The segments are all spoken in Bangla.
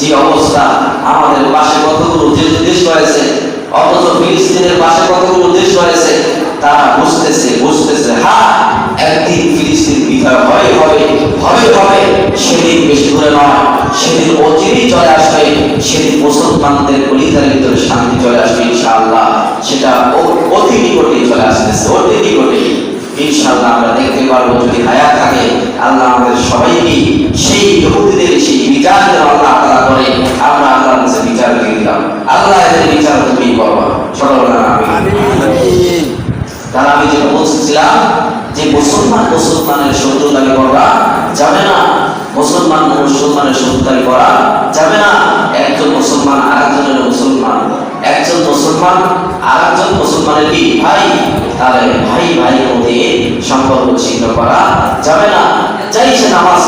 যে অবস্থা, আমাদের পাশে কতগুলো দেশ রয়েছে, অথচ ফিলিস্তিনের পাশে কতগুলো দেশ রয়েছে, তারা বুঝতেছে হ্যাঁ একদিন ফিলিস্তিন বিজয় হবে, সেদিন বেশি দূরে নয়, সেদিন অচিরেই চলে আসবে, সেদিন মুসলমানদের কলিজার ভিতরে শান্তি চলে আসবে ইনশাআল্লাহ। সেটা অতি নিকটেই চলে আসতেছে, অতি নিকটেই ইনশাআল্লাহ। আমরা দেখতে পারবো যদি হায়াত থাকে, আল্লাহ আমাদের সবাইকে সেই ইহুদিদের সেই বিচার যেন আল্লাহ তাআলা করে, আমরা আল্লাহর কাছে বিচার দিয়ে দিলাম, আল্লাহ এদের বিচার তুমি করবা। সকলরা আমিন। তারা আমি যেটা বলছিলাম যে মুসলমানের শত্রুতারি করা যাবে না, মুসলমানের শত্রুতারি করা যাবে না। একজন মুসলমান আরেকজনের মুসলমান, একজন মুসলমান আরেকজন মুসলমানের কি ভাই, তাহলে ভাইয়ের মধ্যে সম্পর্ক ছিন্ন করা যাবে না। চাইছে নামাজ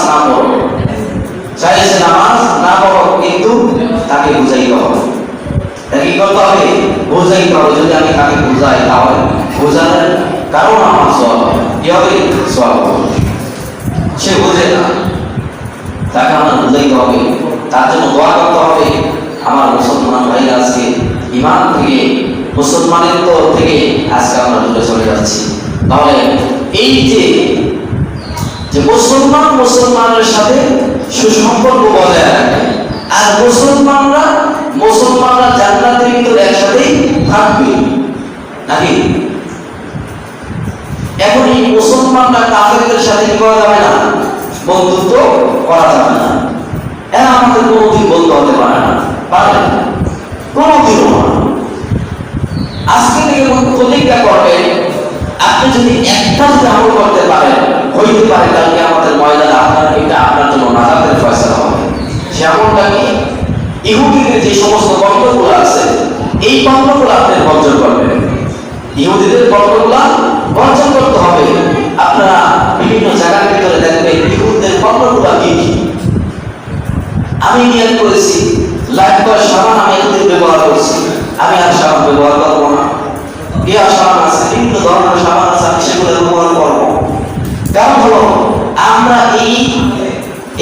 না পড়ো, কিন্তু তাকে বুঝাইতে হবে, কি করতে হবে, বুঝাইতে হবে। যদি আমি তাকে বুঝাই, তাহলে বোঝানোর কারণ আমার সওয়াব হবে, কি হবে, সওয়াব হবে। সে বোঝে না, তাকে আমার বুঝাইতে হবে, তার জন্য দোয়া করতে হবে। আমার মুসলমান ভাইরা আজকে ইমান থেকে, মুসলমানের থেকে আজকে আমরা দূরে চলে যাচ্ছি। তাহলে এই যে মুসলমানের সাথে সুসম্পর্ক বজায় রাখে, আর মুসলমানরা জান্নাতের ভিতরে একসাথেই থাকবে নাকি? এখন এই মুসলমানরা কাফেরদের সাথে কি করা যাবে না, বন্ধুত্ব করা যাবে না। এরা আমাদের কোনোদিন বন্ধু হতে পারে না, কোনোদিনও না। আজকে থেকে প্রতিজ্ঞা করবেন, আপনি যদি একটা আমল করতে পারেন, হইতে পারে কালকে আমাদের ময়দানে আপনার জন্য নাজাতের ফয়সালা হবে। সে আমলটা কি? ইহুদিদের যে সমস্ত বর্ণগুলো আছে, এই বর্ণগুলো আপনি বর্জন করবেন। ইহুদিদের বর্ণগুলো বর্জন করতে হবে। আপনারা বিভিন্ন জায়গার ভিতরে দেখবেন ইহুদিদের বর্ণগুলো কি। আমি নিয়ত করেছি লাইফবয় সাবান আমি এতদিন ব্যবহার করছি, আমি আর সাবান ব্যবহার করবো না। সাবান আছে, বিভিন্ন ধরনের সাবান আছে, আমি সেগুলো ব্যবহার করবো। কারণ হলো আমরা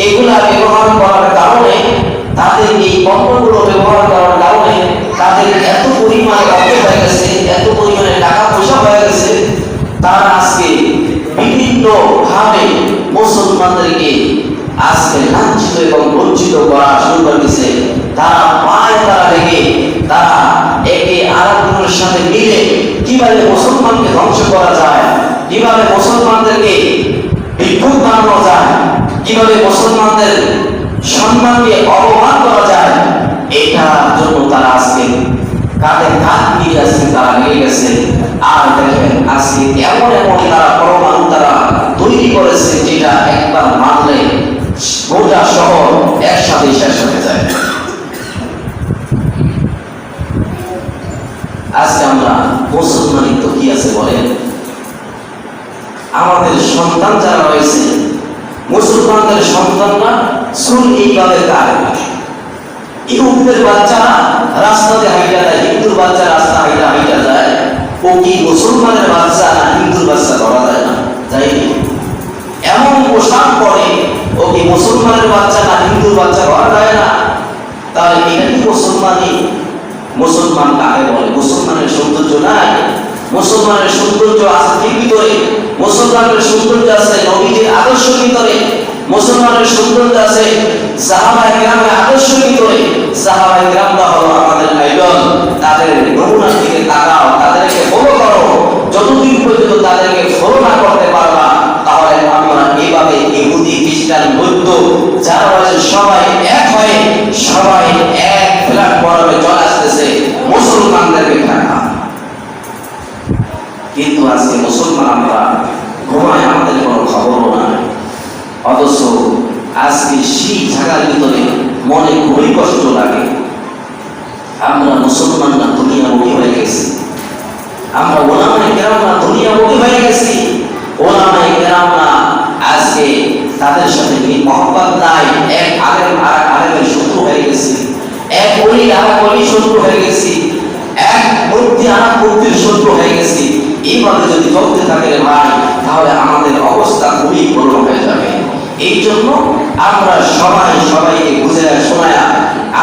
এগুলা ব্যবহার করার কারণে, তাদের এই পণ্যগুলো ব্যবহার করার কারণে তাদের এত পরিমাণে অর্থ হয়ে গেছে, এত পরিমাণে টাকা পয়সা হয়ে গেছে, তারা আজকে বিভিন্ন ভাবে মুসলমানদেরকে আজকে লাঞ্ছিত এবং বঞ্চিত করা শুরু করে দিচ্ছে। তারা লেগে তারা একে আরেকজনের সাথে মিলে কিভাবে মুসলমানকে ধ্বংস করা যায়, কিভাবে মুসলমানদেরকে বিক্ষুব্ধ বানানো যায়, কিভাবে মুসলমানদের সম্মানকে অপমান করা যায়, এটার জন্য তারা আজকে কাঁধে কাঁধ মিলিয়ে আজকে তারা লেগে গেছে। আর দেখেন আজকে এমন তারা পরমাণু তারা তৈরি করেছে, যেটা একবার মানলে গোটা শহর একসাথে শেষ হয়ে যায়। আজকে আমরা মুসলমানিত্ব কি আছে বলেন? আমাদের সন্তান যারা রয়েছে, মুসলমানদের সন্তানরা চুল এইভাবে কাটে। ইহুদিদের বাচ্চারা রাস্তাতে হাইটা যায়, হিন্দুর বাচ্চা রাস্তা হাইটা যায়। ও কি মুসলমানের বাচ্চা না হিন্দুর বাচ্চা ধরা যায় না? যাই এমন পোশাক পরে, ও কি মুসলমানের বাচ্চা না হিন্দুর বাচ্চা ধরা যায় না? তাহলে এটা কি মুসলমান কাকে বলে? মুসলমানের সৌন্দর্য নাই, মুসলমানের সৌন্দর্য আছে ঠিক ভিতরে, মুসলমানের সৌন্দর্য আছে নবীজির আদর্শের ভিতরে, মুসলমানের সৌন্দর্য আছে সাহাবায়ে কেরামের আদর্শের ভিতরে। সাহাবায়ে কেরামরা হলো আমাদের আইডল, তাদের নমুনার দিকে তাকাও, তাদেরকে ফলো করো। যতদিন পর্যন্ত তাদেরকে ফলো না করতে পারবা, তাহলে আমরা এইভাবে ইহুদি খ্রিস্টান বৌদ্ধ যারা রয়েছে সবাই এক হয়ে, সবাই এক প্ল্যাটফর্মে চলে আসতেছে মুসলমানদেরকে ঠেকা। কিন্তু আজকে মুসলমান আমরা ঘুমায়, আমাদের কোনো খবরও নাই। অথচ আজকে সেই জায়গার ভিতরে মনে খুবই কষ্ট লাগে। আমরা মুসলমানরা দুনিয়ামুখী হয়ে গেছি, আমরা ওলামায়ে কেরামরা দুনিয়ামুখী হয়ে গেছি। ওলামায়ে কেরামরা আজকে তাদের সাথে মহব্বত নাই, এক আলেম আর আলেমের শত্রু হয়ে গেছি, এক ওলি আর ওলি শত্রু হয়ে গেছি, এক মূর্তি আর মূর্তির শত্রু হয়ে গেছি। এইভাবে যদি চলতে থাকে ভাই, তাহলে আমাদের অবস্থা খুবই করুণ হয়ে যাবে। এই জন্য আমরা সবাইকে বুঝে শোনায়া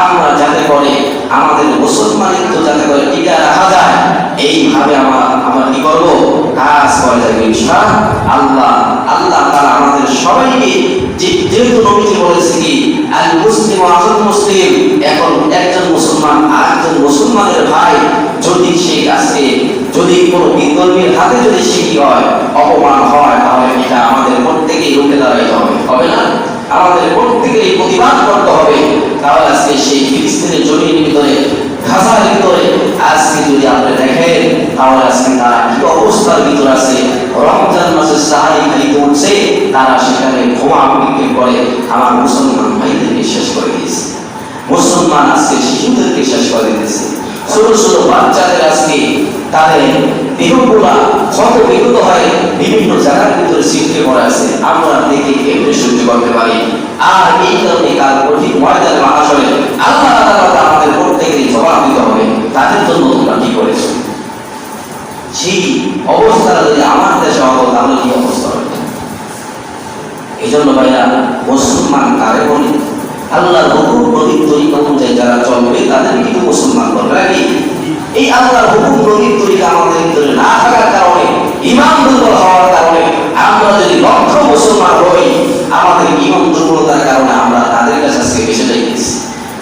আমরা যাতে করে আমাদের মুসলমানিত্ব যাতে করে টিকে রাখা যায়, এইভাবে আমরা কি করবো, কাজ করে যাবে ইনশাআল্লাহ। আল্লাহ তাআলা আমাদের সবাইকে যেহেতু নবীজি বলেছে কি আল মুসলিম আখুল মুসলিম, এখন একজন মুসলমান আরেকজন মুসলমানের ভাই যদি সে কাছে যদি কোনো বিধর্মীর হাতে যদি সে কি হয়, অপমান হয়, তাহলে এটা আমাদের প্রত্যেকেই রুখে দাঁড়াইতে হবে না? আমাদের প্রত্যেকেই প্রতিবাদ করতে হবে। তাহলে আজকে সেই ফিলিস্তিনের জমির ভিতরে, গাজার ভিতরে আজকে যদি আপনি দেখেন, তাহলে আজকে তারা কি অবস্থার ভিতরে আছে। রমজান মাসে সাহারি খাইতে উঠছে, তারা সেখানে ক্ষমা বিক্রি করে আমার মুসলমান ভাইদেরকে শেষ করে দিয়েছে। মুসলমান আজকে শিশুদেরকে শেষ করে দিয়েছে। ছোট ছোট বাচ্চাদের আজকে তাদের দেহগুলা ক্ষত বিগত হয় বিভিন্ন জায়গার ভিতরে সৃষ্টি করা আছে। আমরা দেখে কেমনে সহ্য করতে পারি? আর এই কারণে কাল কঠিন ময়দানে আসলে আল্লাহ তাআলা আমাদের প্রত্যেকেরই জবাব দিতে হবে, তাদের জন্য তোমরা কি করেছো। সেই অবস্থাটা যদি আমার দেশে হতো তাহলে কি অবস্থা হবে? এই জন্য ভাইরা, মুসলমান কারে বলি? আল্লাহর হুকুম নবীর তরিকা অনুযায়ী যারা চলবে তাদের কিন্তু মুসলমান বলে নাকি? এই আল্লাহর হুকুম নবীর তরিকা আমাদের ভিতরে না থাকার কারণে, ঈমান দুর্বল হওয়ার কারণে আমরা যদি লক্ষ মুসলমান হই, আমাদের ঈমান দুর্বলতার কারণে আমরা তাদের কাছে আজকে বেঁচে যাইতেছি।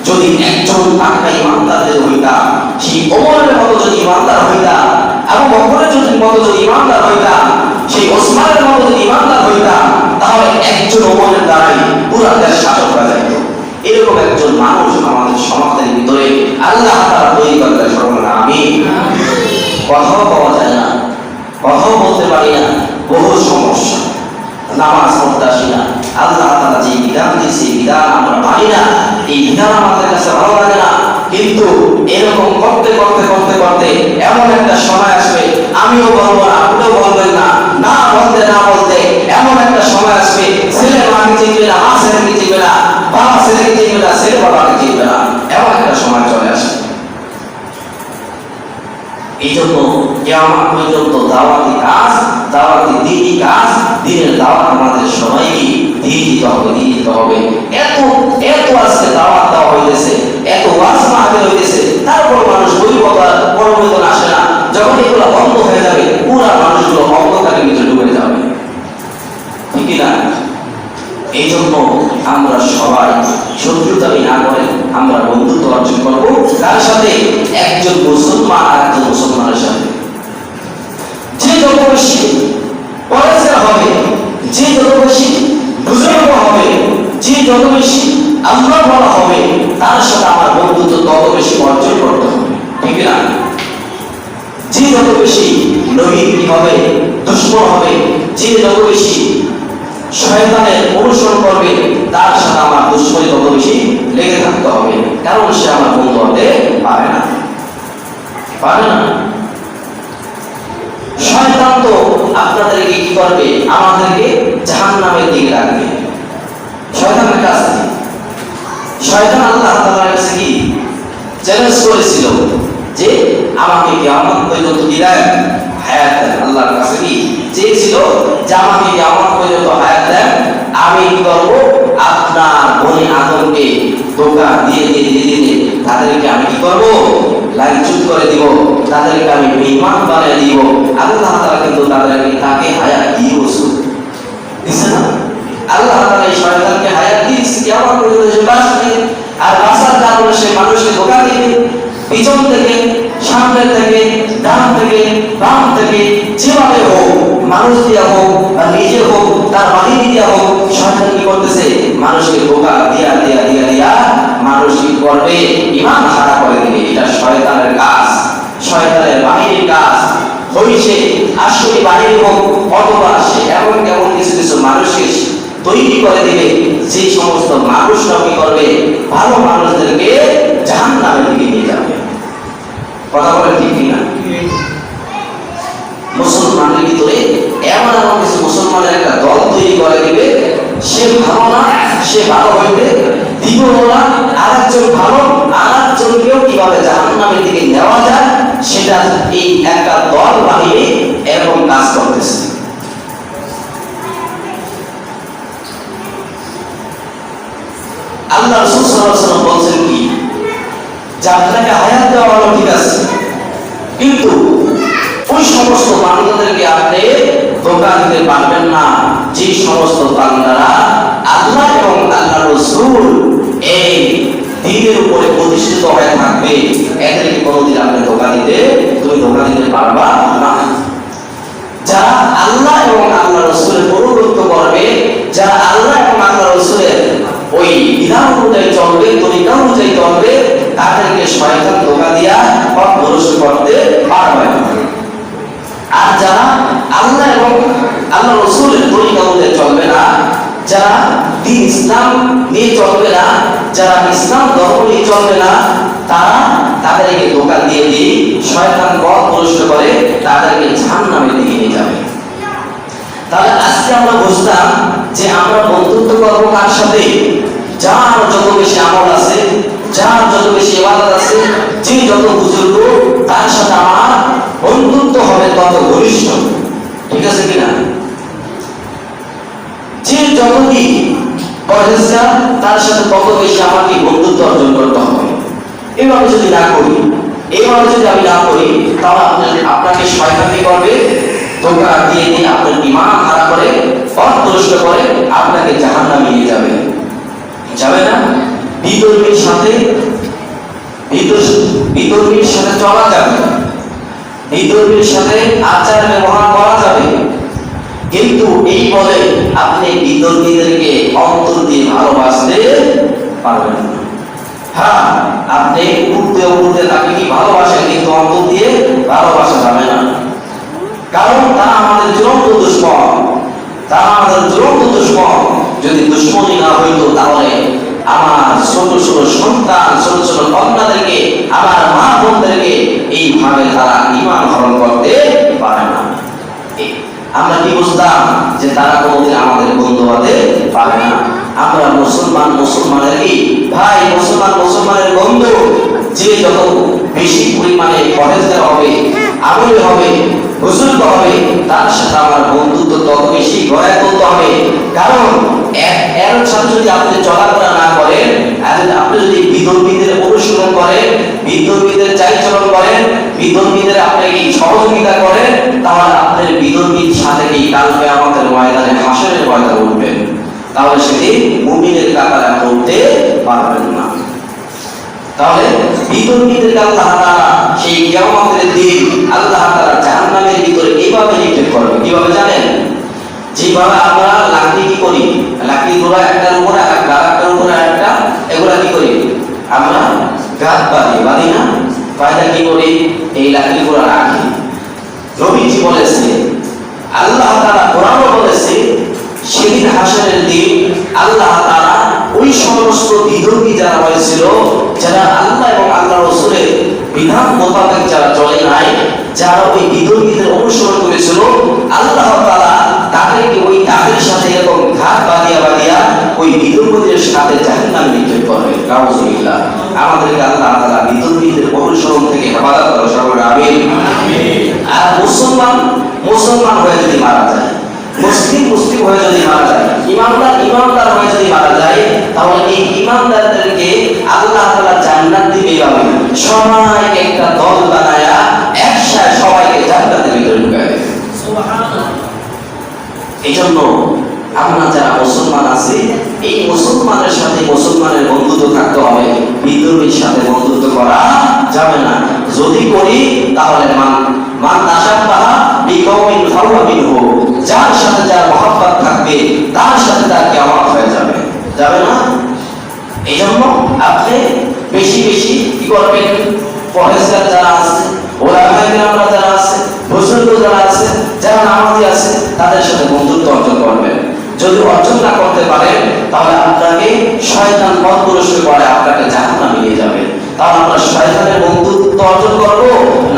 যদি একজন পাক্কা ঈমানদারদের হইতাম, সেই ওমরের মতো যদি ঈমানদার হইতাম, আবু বকরের মতো যদি ঈমানদার হইতাম, সেই ওসমানের মতো যদি ঈমানদার হইতাম, তাহলে একজন ওমরের দ্বারাই পুরো দেশ শাসন করা যাইত। এরকম একজন মানুষ আমাদের সমাজের ভিতরে আল্লাহ তাআলা তৈরি করতে সর্বদা আমিন। কথাও পাওয়া যায় না, কথাও বলতে পারি না, বহু সমস্যা, নামাজ পড়তে আসি না, আল্লাহ তাআলা যে বিধান দিয়েছে বিধান আমরা মানি না, এই বিধান আমাদের কাছে ভালো লাগে না। কিন্তু এরকম করতে করতে করতে করতে এমন একটা সময় আসবে, আমিও বলবো না, আপনিও বলবেন না, না বলতে না বলতে এমন একটা সময় আসবে, ছেলে মাকে চিনবে না, মা ছেলেকে চিনবে না, বাবা ছেলেকে চিনবে না, ছেলে বাবাকে চিনবে না, এমন একটা সময় চলে আসবে। এই জন্য কিয়ামত পর্যন্ত দাওয়াতি কাজ, দাওয়াতি দ্বীনি কাজ, দ্বীনের দাওয়াত আমাদের সবাইকে দিয়ে দিতে হবে। এত এত আজকে দাওয়াত দেওয়া হইতেছে, এত ওয়াজ মাহফিল হইতেছে, তারপর মানুষ পরিবর্তন আসে না। যখন এগুলো বন্ধ হয়ে যাবে, পুরা মানুষগুলো অন্ধকারের ভিতরে ডুবে যাবে, ঠিক না? এই জন্য আমরা সবাই শত্রুতামি না করে আমরা বন্ধুত্ব অর্জন করবো। তার সাথে একজন মুসলমান আর একজন মুসলমানের সাথে যে যত বেশি পরিষ্কার হবে, যে যত বেশি বুজুর্গ হবে, যে যত বেশি আল্লাহ বলা হবে, তার সাথে আমার বন্ধুত্ব তত বেশি অর্জন করতে হবে, ঠিক না? যে যত বেশি নবীর কি হবে, দুশ্মন হবে, যে যত বেশি শয়তানের অনুসরণ করবে, তার সাথে আমার দুশ্মনী তত বেশি লেগে থাকতে হবে, কারণ সে আমার বন্ধু হতে পারে না। শয়তান তো আপনাদেরকে কি করবে, আমাদেরকে জাহান্নামের দিকে রাখবে। শয়তানের কাজ কি? শয়তান আল্লাহ তাআলার কাছে কি চ্যালেঞ্জ করেছিল যে আমাকে কিয়ামত পর্যন্ত দিলেন হায়াত দেন। আল্লাহর কাছে কি চেয়েছিল যে আমাকে কিয়ামত পর্যন্ত হায়াত দেন, আমি কি করব, আপনার বনি আদমকে ধোঁকা দিয়ে তাদেরকে আমি কি করব, লাইনচ্যুত করে দিব, তাদেরকে আমি বেঈমান বানিয়ে দিব। আল্লাহ তাআলা কিন্তু তাকে হায়াত দিয়েছে না? আল্লাহ তাআলা এই শয়তানকে হায়াত দিয়েছে কিয়ামত পর্যন্ত সে বাঁচবে, আর বাঁচার কারণে সে মানুষকে ধোঁকা দিবে। পিছন থেকে, সামনে থেকে, ডান থেকে, বাম থেকে, যেভাবে হোক, মানুষ দিয়া হোক বা নিজে হোক, তার বাহিনী দিয়া হোক, শয়তান কি করতেছে, মানুষকে ধোঁকা দিয়া দিয়া দিয়া দিয়া মানুষ কি করবে, ঈমান হারা করে দিবে। এটা শয়তানের কাজ, শয়তানের বাহিনীর কাজ। হইছে আসলে বাহিনী হোক, অথবা সে এমন কেমন কিছু কিছু মানুষকে তৈরি করে দিবে, যে সমস্ত মানুষরা কি করবে, ভালো মানুষদেরকে জাহান্নামের দিকে নিয়ে যাবে। কথা বলে ঠিক কিনা? মুসলমানের ভিতরে এমন এমন কিছু মুসলমানের একটা দল তৈরি করে দিবে, সে ভালো না, সে ভালো হইবে দিব না, আরেকজন ভালো, আরেকজনকেও কিভাবে জাহান্নামের দিকে নেওয়া যায়, সেটা এই একটা দল বানিয়ে এরকম কাজ করতেছে। আল্লাহ রাসূল সাল্লাল্লাহু আলাইহি ওয়াসাল্লাম বলেন কি, যে আপনাকে হায়াত দেওয়া হলো ঠিক আছে, কিন্তু ওই সমস্ত বান্দাদেরকে আপনি ধোঁকা দিতে পারবেন না যে সমস্ত বান্দারা আল্লাহ এবং আল্লাহ রাসূল এই দ্বীনের উপরে প্রতিষ্ঠিত হয়ে থাকবে, এদেরকে কোনোদিন আপনি ধোঁকা দিতে পারবা না। যারা আল্লাহ এবং আল্লাহ রাসূলের অনুগত করবে, যারা আল্লাহ এবং আল্লাহ রাসূলের ওই বিধান অনুযায়ী চলবে, তরিকা অনুযায়ী চলবে, তাদেরকে শয়তান ধোঁকা দিয়া পথভ্রষ্ট করতে পারবে না। আর যারা আল্লাহ এবং আল্লাহ রাসূলের তরিকা অনুযায়ী চলবে না, যারা দ্বীন ইসলাম নিয়ে চলবে না, যারা ইসলাম ধর্ম নিয়ে চলবে না, তাদেরকে ধোঁকা দিয়ে শয়তান পথভ্রষ্ট করে তাদেরকে জাহান্নামের দিকে নিয়ে যাবে। তাহলে আজকে আমরা বুঝলাম যে আমরা বন্ধুত্ব করবো কার সাথে? যার যত বেশি আমল আছে, যার যত বেশি ইবাদত আছে, যে যত বুজুর্গ, তার সাথে আমার বন্ধুত্ব হবে তত ঘনিষ্ঠ। ঠিক আছে কিনা? যে যতই পরেজগার, তার সাথে তত বেশি আমাকে বন্ধুত্ব অর্জন করতে হবে। এইভাবে যদি না করি, এইভাবে যদি আমি না করি, তাহলে আপনাকে শয়তান কি করবে? ধোঁকা দিয়ে আপনার ঈমান হারা করে, পথভ্রষ্ট করে আপনাকে জাহান্নামে নিয়ে যাবে। যাবে না? বিধর্মীর সাথে চলা যাবে, বিধর্মীর সাথে আচার ব্যবহার করা যাবে, কিন্তু এই বলে আপনি বিধর্মীদেরকে অন্তর দিয়ে ভালোবাসতে পারবেন না। হ্যাঁ, আপনি উঠতে তাকে কি ভালোবাসেন, কিন্তু অন্তর দিয়ে ভালোবাসা যাবে না। কারণ তারা আমাদের চূড়ান্ত দুশমন, যদি দুশমনী না হইতো তাহলে আমার ছোট ছোট সন্তান, ছোট ছোট কন্যাদেরকে, আমার মা বোনদেরকে এইভাবে তারা ঈমান ধারণ করতে পারে না। আমরা কি বুঝতাম যে তারা কোনোদিন আমাদের বন্ধু হতে পারে না। আমরা মুসলমানের কি ভাই, মুসলমানের বন্ধু, যে যত বেশি পরিমাণে পরেজগার হবে, আমলি হবে, বুজুর্গ হবে, তার সাথে আমার বন্ধুত্ব তত বেশি গড়ে তুলতে হবে। কারণ এর সাথে যদি আপনি চলাফেরা না করেন, আপনি যদি বিধর্মীদের অনুসরণ করেন, বিধর্মীদের চালচলন করেন, বিধর্মীদের আপনাকে সহযোগিতা করেন, তাহলে আপনার বিধর্মীর সাথে কি কাল কিয়ামতের ময়দানে, হাসরের ময়দানে উঠবেন, তাহলে সেদিন মুমিনের কাতারে আপনি উঠতে পারবেন না। তাহলে বিধর্মীদের আল্লাহ তাআলা সেই কিয়ামতের দিন আল্লাহ তাআলা জাহান্নামের ভিতরে এইভাবে নিক্ষেপ করবে। কিভাবে জানেন? যেভাবে আমরা লাকড়ি কি করি, লাকড়ি গুলো একটার উপরে আরেকটার উপরে আরেকটা, এগুলা কি করি আমরা? গাছ বাঁধি না? পায়দা কি করি? এই লাকড়ি গুলো রাখি। নবীজি বলেছে, আল্লাহ তাআলা কোরআনে বলেছে, সেদিন হাসরের দিন আল্লাহ তাআলা ওই সমস্ত বিধর্মী যারা হয়েছিল, যারা আল্লাহ এবং আল্লাহ রাসূলের বিধান মোতাবেক যারা চলে নাই, যারা ওই বিধর্মীদের অনুসরণ করেছিল, আল্লাহ তাআলা তাদেরকে তাদের সাথে এরকম ঘাত বাঁধিয়া ওই বিধর্মীদের সাথে জাহান্নামে নিক্ষেপ করবে। নাউযুবিল্লাহ। আমাদেরকে আল্লাহ তাআলা বিধর্মীদের অনুসরণ থেকে হেফাজত করুন, সকলে আমিন। আর মুসলমান হয়ে যদি মারা যায়, মুসলিম হয়ে যদি মারা যায়, ইমানদার হয়ে যদি মারা যায়, তাহলে এই ইমানদারদেরকে আল্লাহ তাআলা জান্নাত দিবে। এইভাবে সবাইকে একটা দল বানায়া একসাথে সবাইকে জান্নাতের ভিতরে ঢুকায় দেবে। সুবহানাল্লাহ। এই জন্য আমরা যারা মুসলমান আছি, এই মুসলমানের সাথে মুসলমানের বন্ধুত্ব থাকতে হবে, বিধর্মীর সাথে বন্ধুত্ব করা যাবে না। যদি করি তাহলে মান তাশাব্বাহা বিকওমিন ফাহুয়া মিনহু, যার সাথে যার মহব্বত থাকবে তার সাথে তার কিয়ামত হয়ে যাবে, যাবে না? এই জন্য আপনি বেশি বেশি কি করবেন? পরেজগার যারা আছে, ওলামায়ে কেরামরা যারা আছে, বুজুর্গ যারা আছে, যারা নামাজি আছে, তাদের সাথে বন্ধুত্ব অর্জন করবেন। যদি অর্জন না করতে পারেন, তাহলে আপনাকে শয়তান পথভ্রষ্ট করে আপনাকে জাহান্নামে নিয়ে যাবে। তাহলে আমরা শয়তানের বন্ধুত্ব অর্জন করব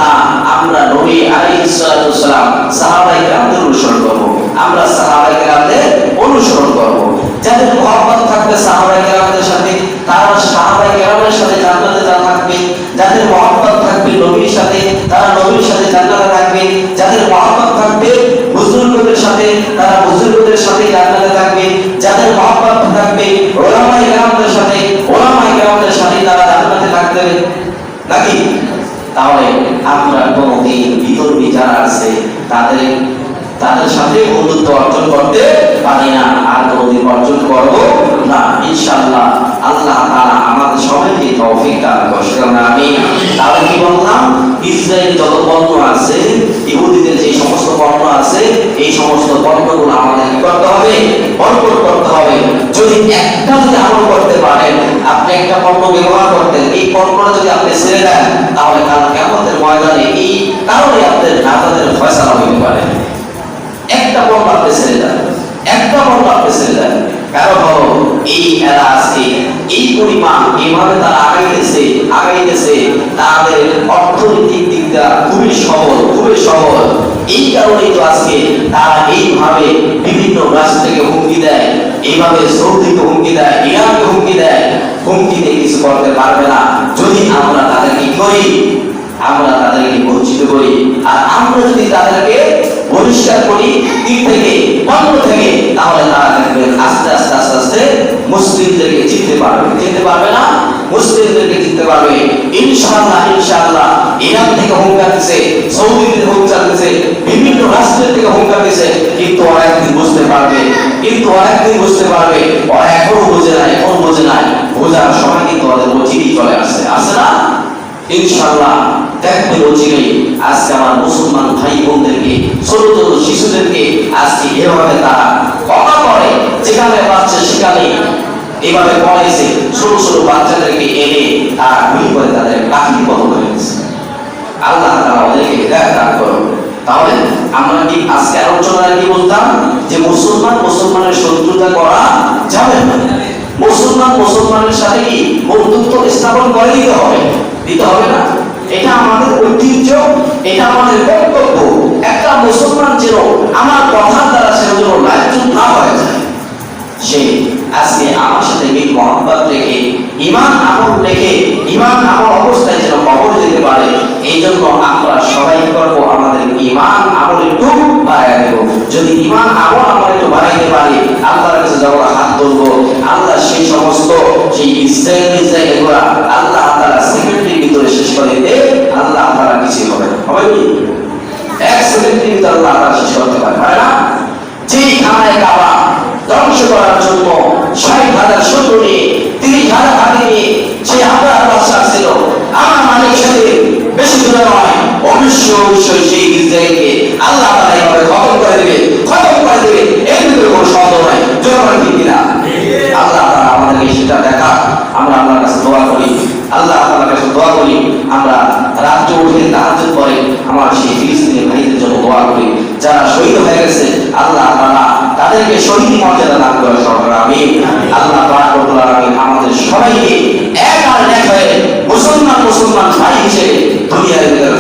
না, আমরা নবী আলাইহিস সালাতু ওয়াস সালাম সাহাবায়ে কেরামদের অনুসরণ করব। আমরা সাহাবায়ে কেরামদের অনুসরণ করব। যাদের মহব্বত থাকবে সাহাবায়ে কেরামদের সাথে, তারা সাহাবায়ে কেরামের সাথে জান্নাতে থাকবে। যাদের মহব্বত থাকবে নবীর সাথে, তারা নবীর সাথে জান্নাতে থাকবে। যাদের মহব্বত থাকবে বুজুর্গদের সাথে, তারা বুজুর্গদের সাথে জান্নাতে থাকবে। যাদের মহব্বত থাকবে ওলামায়ে কেরামদের সাথে, ওলামায়ে কেরামদের সাথে তারা জান্নাতে থাকবে। আমরা কোনোদিন বিতর্কী যারা আছে তাদের সাথে বন্ধুত্ব অর্জন করতে পারি না, আর কোনোদিন অর্জন করবো না ইনশাআল্লাহ। আল্লাহ তাআলা আমাদের সবাইকে তৌফিক দান করুন, আমিন। তাহলে কি বললাম, ইসরায়েল যত পণ্য আছে, ইহুদিদের যে সমস্ত পণ্য আছে, এই সমস্ত পণ্যগুলো আমাদের কি করতে হবে? বয়কট করতে হবে। যদি একটা যদি আমল করতে পারেন, আপনি একটা পণ্য ব্যবহার করতেন, এই পণ্যটা যদি আপনি ছেড়ে দেন, তাহলে কাল কিয়ামতের ময়দানে এই কারণে আপনাদের নাজাতের ফয়সালা হতে পারে। একটা পণ্য আপনি ছেড়ে দেন, একটা পণ্য আপনি ছেড়ে দেন, কারণ হলো এই এরা আছে, এই পরিমাণ এইভাবে তারা আগাইতেছে, তাদের অর্থনৈতিক দিকটা খুবই সবল। এই কারণেই তো আজকে তারা এইভাবে বিভিন্ন রাষ্ট্র থেকে হুমকি দেয়, এইভাবে সৌদিকে হুমকি দেয়, ইরানকে হুমকি দেয়। হুমকিতে কিছু করতে পারবে না যদি আমরা তাদেরকে করি, আমরা তাদেরকে বঞ্চিত করি। আর আমরা যদি তাদেরকে বহিষ্কার করি দিক থেকে, পণ্য থেকে, তাহলে তারা দেখবেন আস্তে আস্তে মুসলিমদেরকে জিততে পারবে না, মুসলিমদেরকে জিততে পারবে ইনশাআল্লাহ। ইরান থেকে হুমকা দিছে, সৌদি থেকে হুমকা দিছে, বিভিন্ন রাষ্ট্রের থেকে হুমকা দিছে, কিন্তু ওরা একদিন বুঝতে পারবে, ওরা এখনো বোঝে নাই, বোঝার সময় কিন্তু ওদের অচিরেই চলে আসে না ইনশাআল্লাহ। দেখবে অচিরেই আজকে আমার মুসলমান ভাই বোনদেরকে, ছোট শিশুদেরকে আজকে এভাবে তারা কথা করে, যেখানে বাচ্চা সেখানে এভাবে পড়াইছে, ছোট বাচ্চাদেরকে এনে তারা গুলি করে তাদের কাহিনী বন্ধ করে দিচ্ছে। আল্লাহ তাআলা ওদেরকে হিদায়াত দান করুন। তাহলে আমরা কি আজকে আলোচনায় কি বলতাম, যে মুসলমানের শত্রুতা করা যাবে না, মুসলমানের সাথে কি বন্ধুত্ব স্থাপন করে দিতে হবে না। এটা আমাদের ঐতিহ্য, এটা আমাদের কর্তব্য। একটা মুসলমান যেন আমার কথার দ্বারা সে যেন লাজ্জিত না হয়ে যায়, সে আজকে আমার সাথে মিল মহব্বত রেখে, ঈমান আমল অবস্থায় যেন কবর যেতে পারে। এই জন্য আমরা সবাই করবো আমাদের ঈমান আমল একটু বাড়াইয়া দেব। যদি ঈমান আমল আমরা একটু বাড়াইতে পারি, আল্লাহর কাছে যখন হাত তুলবো, আল্লাহ সেই সমস্ত ইসরায়েলগুলা আল্লাহ তাআলা সেকেন্ডের ভিতরে শেষ করে দিতে আল্লাহ তাআলা কিছু হবে কি এক সেকেন্ডের ভিতরে আল্লাহ তাআলা শেষ করতে পারে না। যেই খানায় কাবা ধ্বংস করার জন্য ৬০,০০০ সৈন্য নিয়ে, ৩০,০০০ হাতি নিয়ে সেই আবরার বাদশা ছিল, আমার মালিক সাথে বেশি দূরে নয়, অবশ্যই সেই ইসরায়েলকে আল্লাহ তাআলা এইভাবে খতম করে দেবে। এর ভিতরে কোনো সন্দেহ নাই। জোরে ঠিক কিনা? আল্লাহ তাআলা আমাদেরকে সেটা দেখা, আমরা আল্লাহর কাছে দোয়া করি, আমরা রাত্রে উঠে তাহাজ্জুদ পড়ে আমার সেই ফিলিস্তিনি ভাইদের জন্য দোয়া করি, যারা শহীদ হয়ে গেছে, আল্লাহ তাআলা তাদেরকে শহীদ মর্যাদা দান করে সরকার। আমিন। আল্লাহ পাক রব্বুল আলামিন আমাদের সবাইকে এক আর এক হয়ে মুসলমান ভাই হিসেবে দুনিয়ার ভিতরে